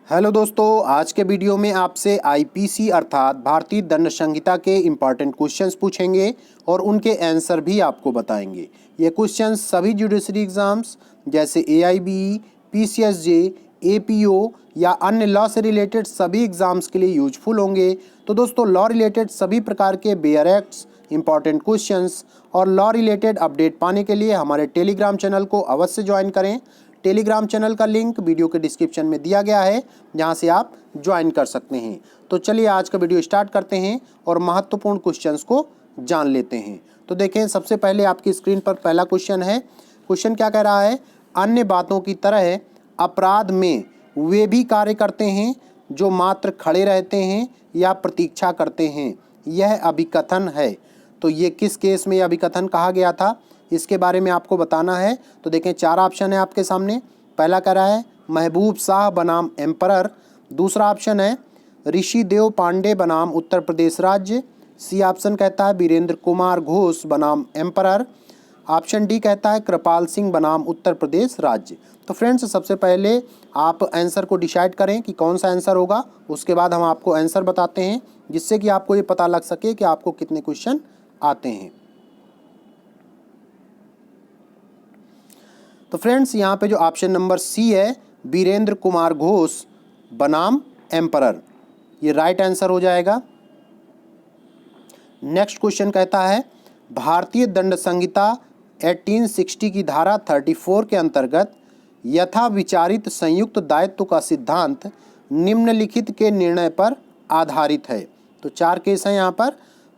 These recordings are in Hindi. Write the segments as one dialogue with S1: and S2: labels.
S1: हेलो दोस्तों, आज के वीडियो में आपसे आईपीसी अर्थात भारतीय दंड संहिता के इम्पॉर्टेंट क्वेश्चंस पूछेंगे और उनके आंसर भी आपको बताएंगे। ये क्वेश्चंस सभी जुडिशरी एग्जाम्स जैसे एआईबीई, पीसीएसजे, एपीओ या अन्य लॉ से रिलेटेड सभी एग्जाम्स के लिए यूजफुल होंगे। तो दोस्तों, लॉ रिलेटेड सभी प्रकार के बेयर एक्ट्स, इंपॉर्टेंट क्वेश्चंस और लॉ रिलेटेड अपडेट पाने के लिए हमारे टेलीग्राम चैनल को अवश्य ज्वाइन करें। टेलीग्राम चैनल का लिंक वीडियो के डिस्क्रिप्शन में दिया गया है, जहां से आप ज्वाइन कर सकते हैं। तो चलिए आज का वीडियो स्टार्ट करते हैं और महत्वपूर्ण क्वेश्चंस को जान लेते हैं। तो देखें, सबसे पहले आपकी स्क्रीन पर पहला क्वेश्चन है। क्वेश्चन क्या कह रहा है? अन्य बातों की तरह अपराध में वे भी कार्य करते हैं जो मात्र खड़े रहते हैं या प्रतीक्षा करते हैं, यह अभिकथन है। तो ये किस केस में यह अभिकथन कहा गया था, इसके बारे में आपको बताना है। तो देखें, चार ऑप्शन है आपके सामने। पहला कह रहा है महबूब शाह बनाम एम्परर। दूसरा ऑप्शन है ऋषि देव पांडे बनाम उत्तर प्रदेश राज्य। सी ऑप्शन कहता है वीरेंद्र कुमार घोष बनाम एम्परर। ऑप्शन डी कहता है कृपाल सिंह बनाम उत्तर प्रदेश राज्य। तो फ्रेंड्स, सबसे पहले आप आंसर को डिसाइड करें कि कौन सा आंसर होगा, उसके बाद हम आपको आंसर बताते हैं, जिससे कि आपको ये पता लग सके कि आपको कितने क्वेश्चन आते हैं। तो फ्रेंड्स, यहाँ पे जो ऑप्शन नंबर सी है वीरेंद्र कुमार घोष बनाम एम्परर, ये राइट आंसर हो जाएगा। नेक्स्ट क्वेश्चन कहता है भारतीय दंड संहिता 1860 की धारा 34 के अंतर्गत यथा विचारित संयुक्त दायित्व का सिद्धांत निम्नलिखित के निर्णय पर आधारित है। तो चार केस हैं यहाँ पर।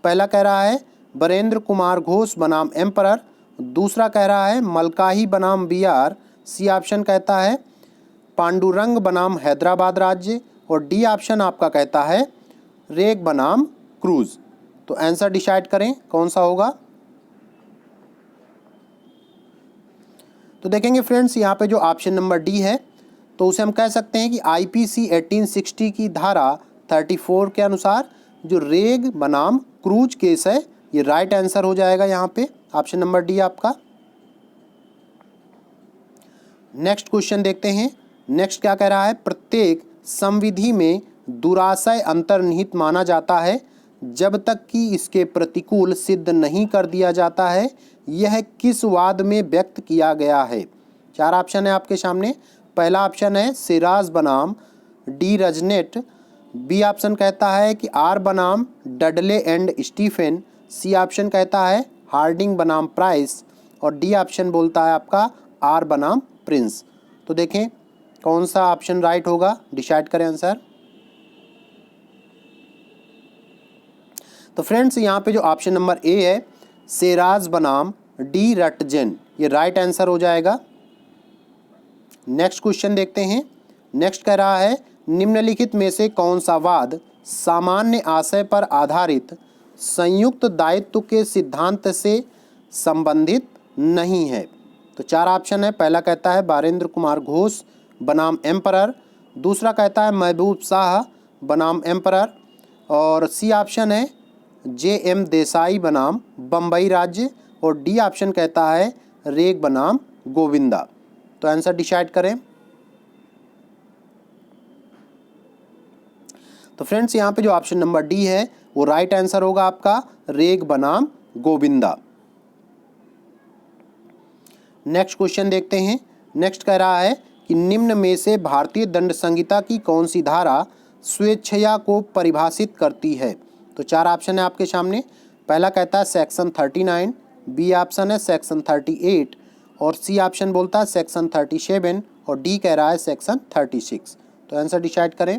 S1: पहला कह रहा है वीरेंद्र कुमार घोष बनाम एम्परर। दूसरा कह रहा है मलकाही बनाम बिहार। सी ऑप्शन कहता है पांडुरंग बनाम हैदराबाद राज्य। और डी ऑप्शन आपका कहता है रेग बनाम क्रूज। तो आंसर डिसाइड करें कौन सा होगा। तो देखेंगे फ्रेंड्स, यहाँ पे जो ऑप्शन नंबर डी है, तो उसे हम कह सकते हैं कि आईपीसी 1860 की धारा 34 के अनुसार जो रेग बनाम क्रूज केस है, ये राइट आंसर हो जाएगा यहाँ पे, ऑप्शन नंबर डी आपका। नेक्स्ट क्वेश्चन देखते हैं। नेक्स्ट क्या कह रहा है? प्रत्येक संविधि में दुराशय अंतर्निहित माना जाता है जब तक कि इसके प्रतिकूल सिद्ध नहीं कर दिया जाता है। यह किस वाद में व्यक्त किया गया है? चार ऑप्शन है आपके सामने। पहला ऑप्शन है सिराज बनाम डी रजनेट। बी ऑप्शन कहता है कि आर बनाम Dudley and Stephen. C option कहता है हार्डिंग बनाम प्राइस। और डी ऑप्शन बोलता है आपका आर बनाम प्रिंस। तो देखें कौन सा ऑप्शन राइट होगा, डिसाइड करें आंसर। तो फ्रेंड्स, यहाँ पे जो ऑप्शन नंबर ए है सेराज बनाम डी रटजेन, ये राइट आंसर हो जाएगा। नेक्स्ट क्वेश्चन देखते हैं। नेक्स्ट कह रहा है निम्नलिखित में से कौन सा वाद सामान्य आशय पर आधारित संयुक्त दायित्व के सिद्धांत से संबंधित नहीं है? तो चार ऑप्शन है। पहला कहता है वीरेंद्र कुमार घोष बनाम एम्परर। दूसरा कहता है महबूब शाह बनाम एम्परर। और सी ऑप्शन है जे.एम. देसाई बनाम बम्बई राज्य। और डी ऑप्शन कहता है रेग बनाम गोविंदा। तो आंसर डिसाइड करें। तो फ्रेंड्स, यहाँ पे जो ऑप्शन नंबर डी है वो राइट आंसर होगा आपका रेग बनाम गोविंदा। नेक्स्ट क्वेश्चन देखते हैं। नेक्स्ट कह रहा है कि निम्न में से भारतीय दंड संहिता की कौन सी धारा स्वेच्छया को परिभाषित करती है? तो चार ऑप्शन है आपके सामने। पहला कहता है सेक्शन 39। बी ऑप्शन है सेक्शन 38। और सी ऑप्शन बोलता है सेक्शन 37। और डी कह रहा है सेक्शन 36। तो आंसर डिसाइड करें।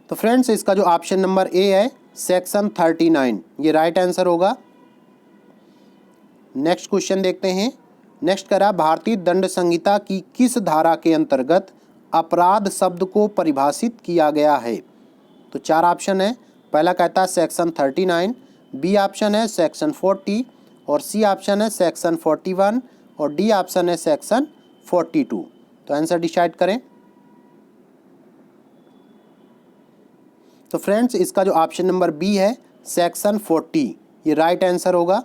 S1: तो फ्रेंड्स, इसका जो ऑप्शन नंबर ए है सेक्शन 39, ये राइट आंसर होगा। नेक्स्ट क्वेश्चन देखते हैं। नेक्स्ट करा भारतीय दंड संहिता की किस धारा के अंतर्गत अपराध शब्द को परिभाषित किया गया है? तो चार ऑप्शन है। पहला कहता है सेक्शन 39। बी ऑप्शन है सेक्शन 40। और सी ऑप्शन है सेक्शन 41। और डी ऑप्शन है सेक्शन 42। तो आंसर डिसाइड करें। तो फ्रेंड्स, इसका जो ऑप्शन नंबर बी है सेक्शन 40, ये राइट आंसर होगा।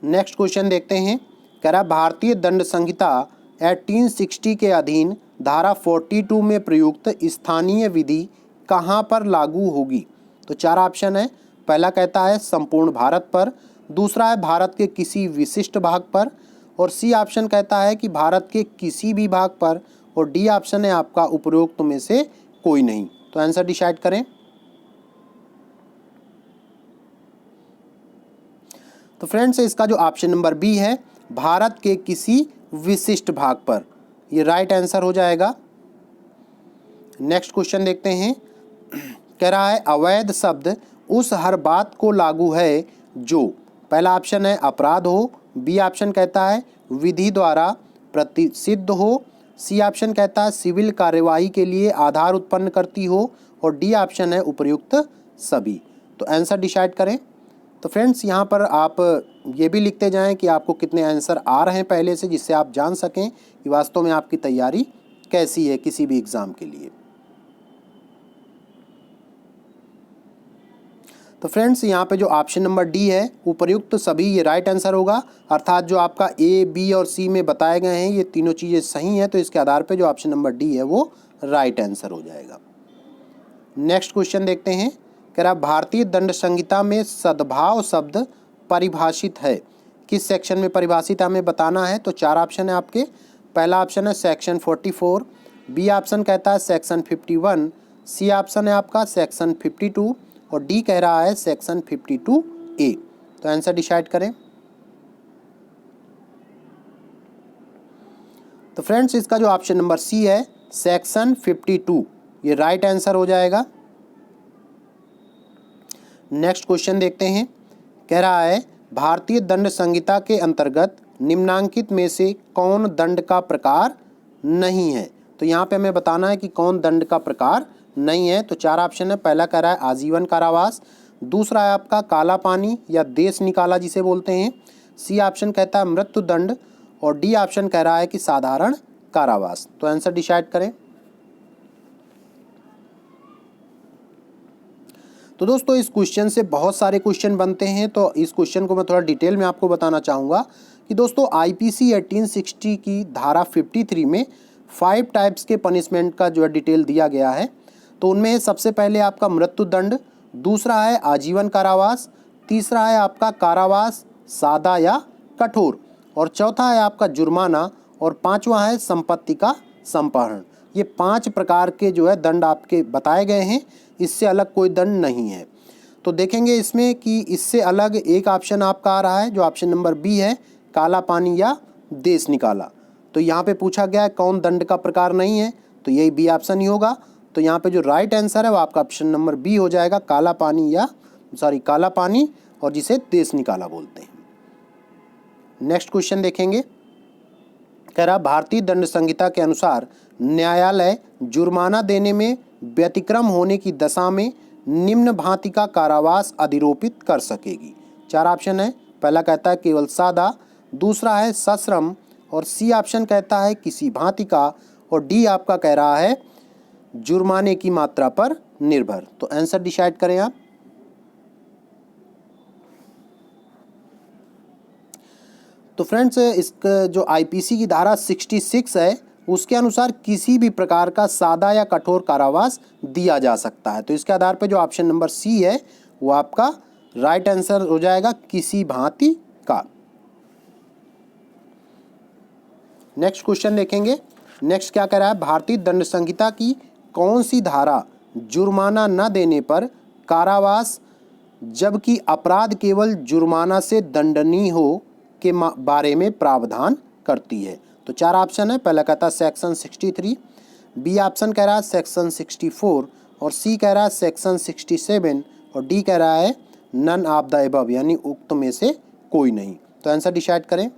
S1: नेक्स्ट क्वेश्चन देखते हैं। कह रहा है भारतीय दंड संहिता 1860 के अधीन धारा 42 में प्रयुक्त स्थानीय विधि कहाँ पर लागू होगी? तो चार ऑप्शन है। पहला कहता है संपूर्ण भारत पर, दूसरा है भारत के किसी विशिष्ट भाग पर, और सी ऑप्शन कहता है कि भारत के किसी भी भाग पर, और डी ऑप्शन है आपका उपरोक्त में से कोई नहीं। तो आंसर डिसाइड करें। तो फ्रेंड्स इसका जो ऑप्शन नंबर बी है भारत के किसी विशिष्ट भाग पर, ये राइट आंसर हो जाएगा। नेक्स्ट क्वेश्चन देखते हैं। कह रहा है अवैध शब्द उस हर बात को लागू है जो, पहला ऑप्शन है अपराध हो, बी ऑप्शन कहता है विधि द्वारा प्रतिसिद्ध हो, सी ऑप्शन कहता है सिविल कार्यवाही के लिए आधार उत्पन्न करती हो, और डी ऑप्शन है उपयुक्त सभी। तो आंसर डिसाइड करें। तो फ्रेंड्स यहाँ पर आप ये भी लिखते जाएं कि आपको कितने आंसर आ रहे हैं पहले से, जिससे आप जान सकें कि वास्तव में आपकी तैयारी कैसी है किसी भी एग्ज़ाम के लिए। तो फ्रेंड्स यहाँ पे जो ऑप्शन नंबर डी है उपयुक्त सभी, ये राइट आंसर होगा। अर्थात जो आपका ए, बी और सी में बताए गए हैं ये तीनों चीज़ें सही हैं, तो इसके आधार पे जो ऑप्शन नंबर डी है वो राइट आंसर हो जाएगा। नेक्स्ट क्वेश्चन देखते हैं। कह रहा भारतीय दंड संहिता में सद्भाव शब्द परिभाषित है, किस सेक्शन में परिभाषित है हमें बताना है। तो चार ऑप्शन है आपके। पहला ऑप्शन है सेक्शन 44, बी ऑप्शन कहता है सेक्शन 51, सी ऑप्शन है आपका सेक्शन 52, और डी कह रहा है सेक्शन 52A। तो आंसर डिसाइड करें। तो फ्रेंड्स इसका जो ऑप्शन नंबर सी है सेक्शन 52, ये राइट आंसर हो जाएगा। नेक्स्ट क्वेश्चन देखते हैं। कह रहा है भारतीय दंड संहिता के अंतर्गत निम्नांकित में से कौन दंड का प्रकार नहीं है? तो यहाँ पे हमें बताना है कि कौन दंड का प्रकार नहीं है। तो चार ऑप्शन है। पहला कह रहा है आजीवन कारावास, दूसरा है आपका काला पानी या देश निकाला जिसे बोलते हैं, सी ऑप्शन कहता है मृत्यु दंड, और डी ऑप्शन कह रहा है कि साधारण कारावास। तो आंसर डिसाइड करें। तो दोस्तों इस क्वेश्चन से बहुत सारे क्वेश्चन बनते हैं, तो इस क्वेश्चन को मैं थोड़ा डिटेल में आपको बताना चाहूँगा कि दोस्तों आईपीसी 1860 की धारा 53 में 5 टाइप्स के पनिशमेंट का जो है डिटेल दिया गया है। तो उनमें सबसे पहले आपका मृत्यु दंड, दूसरा है आजीवन कारावास, तीसरा है आपका कारावास सादा या कठोर, और चौथा है आपका जुर्माना, और पांचवा है संपत्ति का संपहरण। ये 5 प्रकार के जो है दंड आपके बताए गए हैं, इससे अलग कोई दंड नहीं है। तो देखेंगे इसमें कि इससे अलग एक ऑप्शन आपका आ रहा है जो ऑप्शन नंबर बी है काला पानी या देश निकाला। तो यहाँ पे पूछा गया है कौन दंड का प्रकार नहीं है, तो यही बी ऑप्शन ही होगा। तो यहाँ पे जो राइट आंसर है वो आपका ऑप्शन नंबर बी हो जाएगा, काला पानी और जिसे देश निकाला बोलते हैं। नेक्स्ट क्वेश्चन देखेंगे। कह रहा भारतीय दंड संहिता के अनुसार न्यायालय जुर्माना देने में व्यतिक्रम होने की दशा में निम्न भांति का कारावास अधिरोपित कर सकेगी। चार ऑप्शन है। पहला कहता है केवल सादा, दूसरा है सश्रम, और सी ऑप्शन कहता है किसी भांति का, और डी आपका कह रहा है जुर्माने की मात्रा पर निर्भर। तो आंसर डिसाइड करें आप। तो फ्रेंड्स इसका जो आईपीसी की धारा 66 है उसके अनुसार किसी भी प्रकार का सादा या कठोर कारावास दिया जा सकता है। तो इसके आधार पर जो ऑप्शन नंबर सी है वो आपका राइट आंसर हो जाएगा, किसी भांति का। नेक्स्ट क्वेश्चन देखेंगे। नेक्स्ट क्या कह रहा है, भारतीय दंड संहिता की कौन सी धारा जुर्माना न देने पर कारावास जबकि अपराध केवल जुर्माना से दंडनीय हो के बारे में प्रावधान करती है? तो चार ऑप्शन है। पहला कहता है सेक्शन 63, बी ऑप्शन कह रहा है सेक्शन 64, और सी कह रहा है सेक्शन 67, और डी कह रहा है नन ऑफ द अबव यानी उक्त में से कोई नहीं। तो आंसर डिसाइड करें।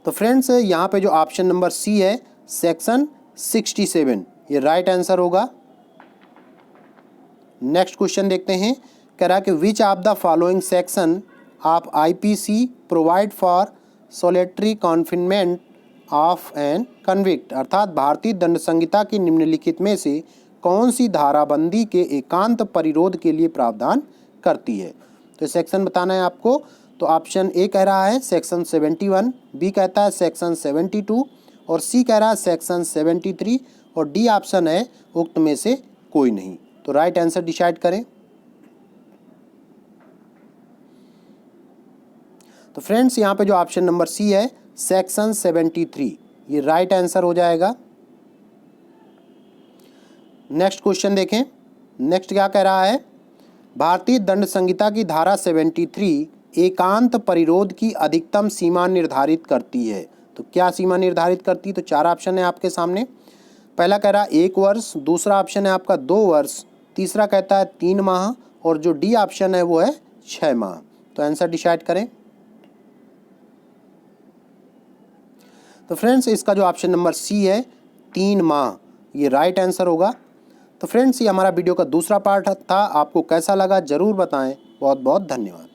S1: तो फ्रेंड्स यहाँ पे जो ऑप्शन नंबर सी है सेक्शन 67, ये राइट आंसर होगा। नेक्स्ट क्वेश्चन देखते हैं। कह रहा है कि which of the following section of IPC provide for solitary confinement of an convict, अर्थात भारतीय दंड संहिता की निम्नलिखित में से कौन सी धाराबंदी के एकांत परिरोध के लिए प्रावधान करती है? तो सेक्शन बताना है आपको। तो ऑप्शन ए कह रहा है सेक्शन 71, बी कहता है सेक्शन 72 और सी कह रहा है सेक्शन 73 और डी ऑप्शन है उक्त में से कोई नहीं। तो राइट आंसर डिसाइड करें। तो फ्रेंड्स यहाँ पे जो ऑप्शन नंबर सी है सेक्शन 73, ये राइट आंसर हो जाएगा। नेक्स्ट क्वेश्चन देखें। नेक्स्ट क्या कह रहा है, भारतीय दंड संहिता की धारा 73 एकांत परिरोध की अधिकतम सीमा निर्धारित करती है। तो क्या सीमा निर्धारित करती है? तो चार ऑप्शन है आपके सामने। पहला कह रहा है 1 वर्ष, दूसरा ऑप्शन है आपका 2 वर्ष, तीसरा कहता है 3 माह और जो डी ऑप्शन है वो है 6 माह। तो आंसर डिसाइड करें। तो फ्रेंड्स इसका जो ऑप्शन नंबर सी है 3 माह, ये राइट आंसर होगा। तो फ्रेंड्स ये हमारा वीडियो का दूसरा पार्ट था। आपको कैसा लगा ज़रूर बताएं। बहुत बहुत धन्यवाद।